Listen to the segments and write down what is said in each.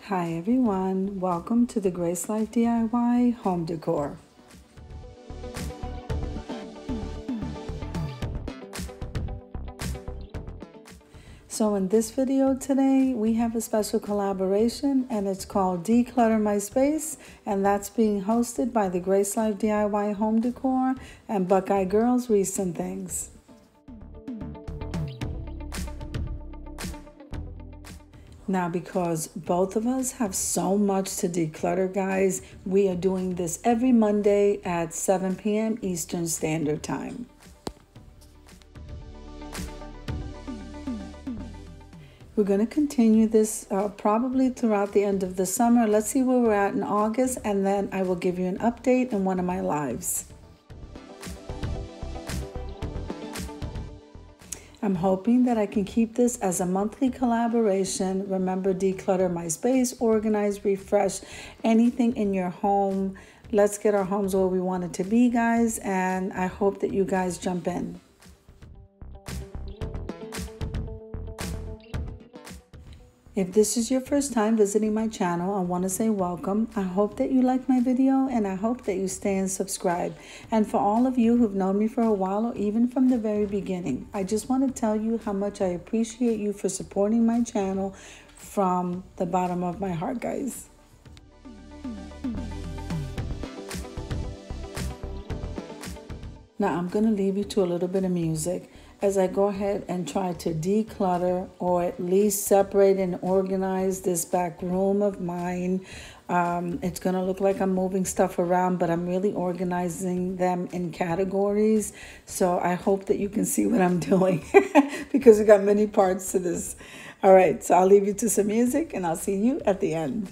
Hi everyone, welcome to the Grace Life DIY Home Decor. So in this video today, we have a special collaboration and it's called Declutter My Space, and that's being hosted by the Grace Life DIY Home Decor and Buckeye Girls Recent Things. Now, because both of us have so much to declutter, guys, we are doing this every Monday at 7 p.m. Eastern Standard Time. We're going to continue this probably throughout the end of the summer. Let's see where we're at in August, and then I will give you an update in one of my lives. I'm hoping that I can keep this as a monthly collaboration. Remember, declutter my space, organize, refresh anything in your home. Let's get our homes where we want it to be, guys, and I hope that you guys jump in. If this is your first time visiting my channel, I want to say welcome. I hope that you like my video and I hope that you stay and subscribe. And for all of you who've known me for a while or even from the very beginning, I just want to tell you how much I appreciate you for supporting my channel from the bottom of my heart, guys. Now I'm going to leave you to a little bit of music as I go ahead and try to declutter or at least separate and organize this back room of mine. It's going to look like I'm moving stuff around, but I'm really organizing them in categories. So I hope that you can see what I'm doing because we got many parts to this. All right, so I'll leave you to some music and I'll see you at the end.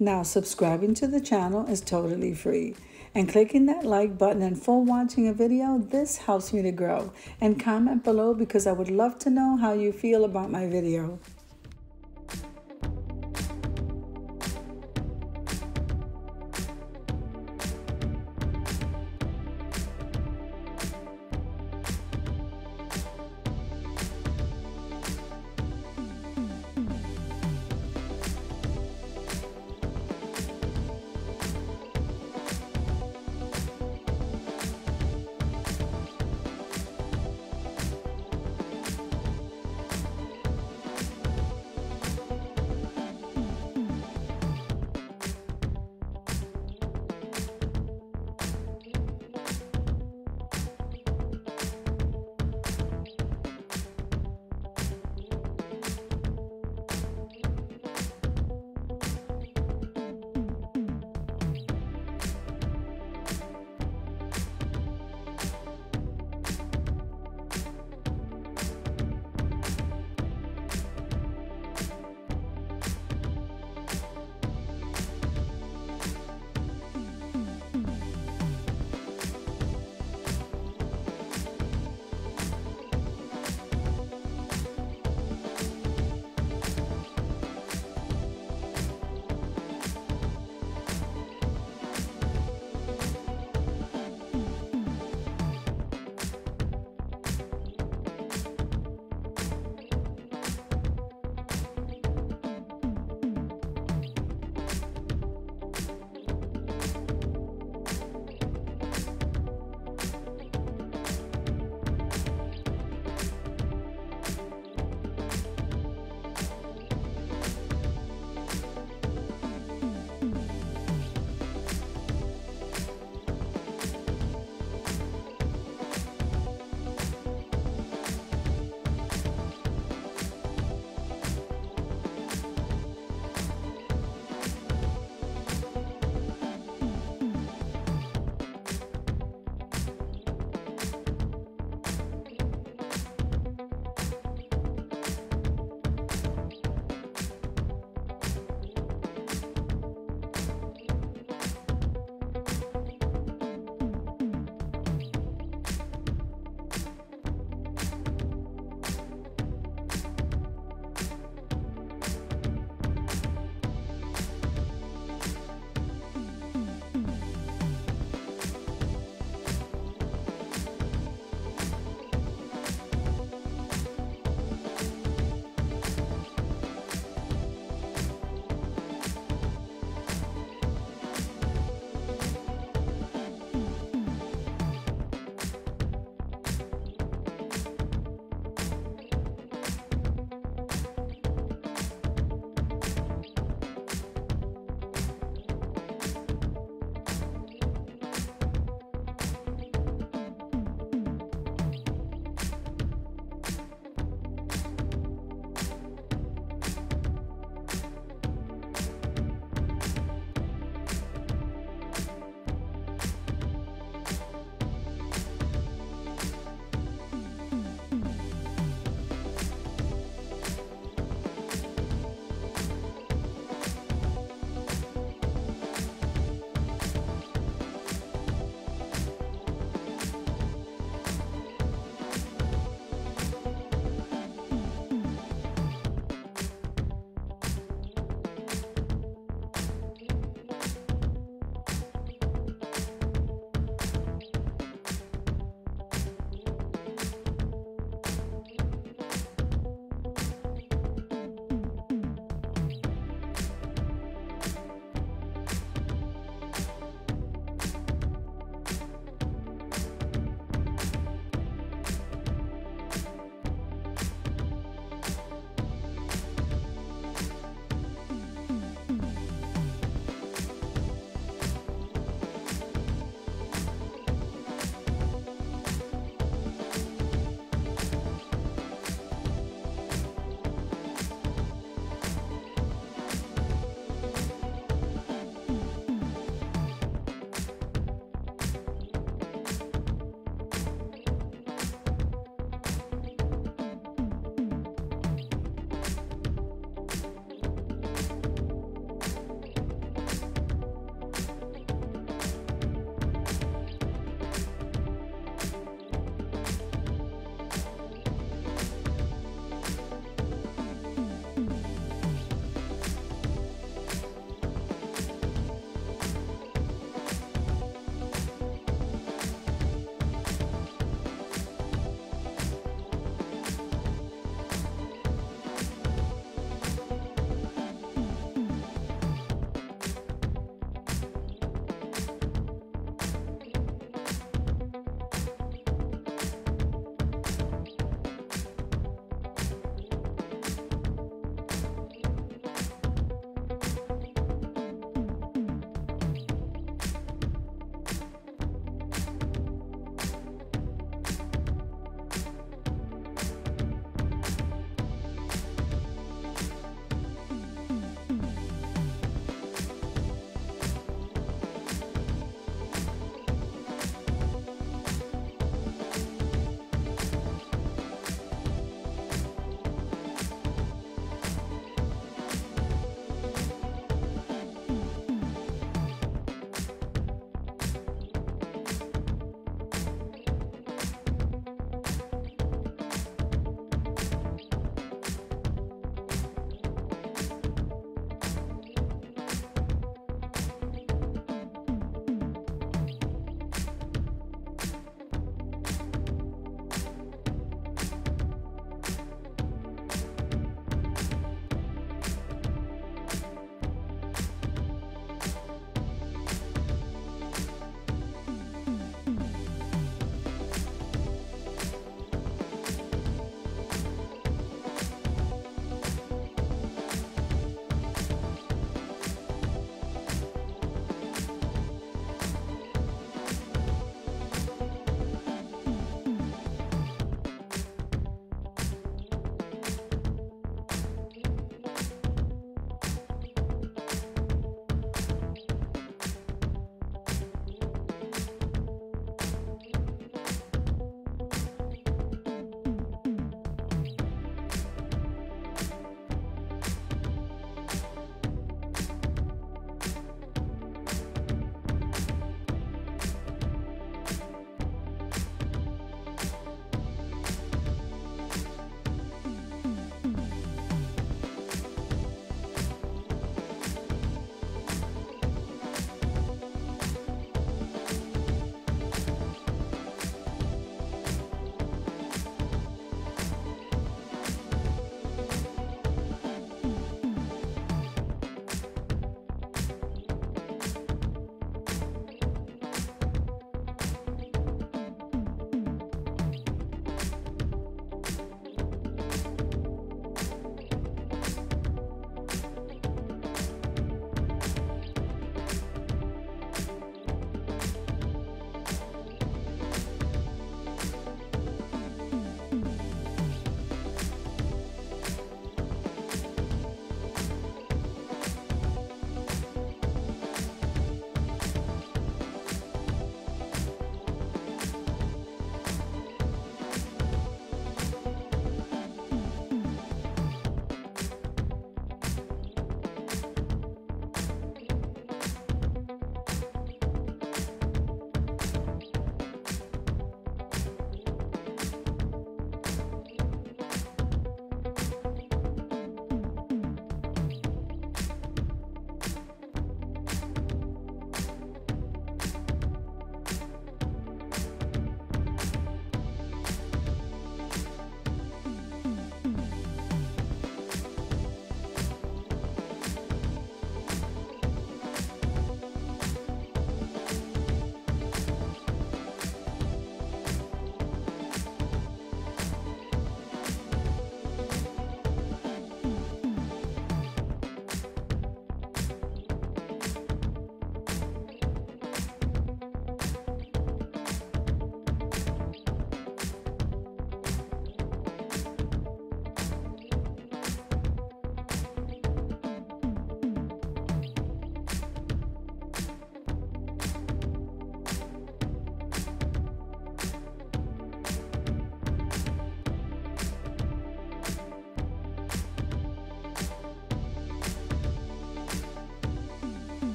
Now, subscribing to the channel is totally free. And clicking that like button and full watching a video, this helps me to grow. And comment below because I would love to know how you feel about my video.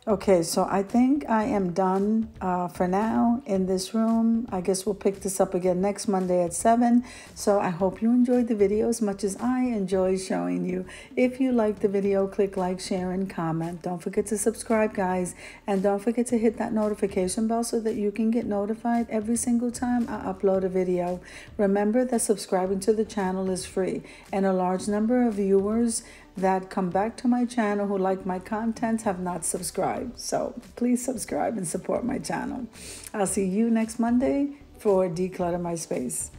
Okay, so I think I am done for now in this room. I guess we'll pick this up again next Monday at 7. So I hope you enjoyed the video as much as I enjoy showing you. If you like the video, click like, share, and comment. Don't forget to subscribe, guys. And don't forget to hit that notification bell so that you can get notified every single time I upload a video. Remember that subscribing to the channel is free. And a large number of viewers that come back to my channel who like my content have not subscribed. So please subscribe and support my channel. I'll see you next Monday for Declutter My Space.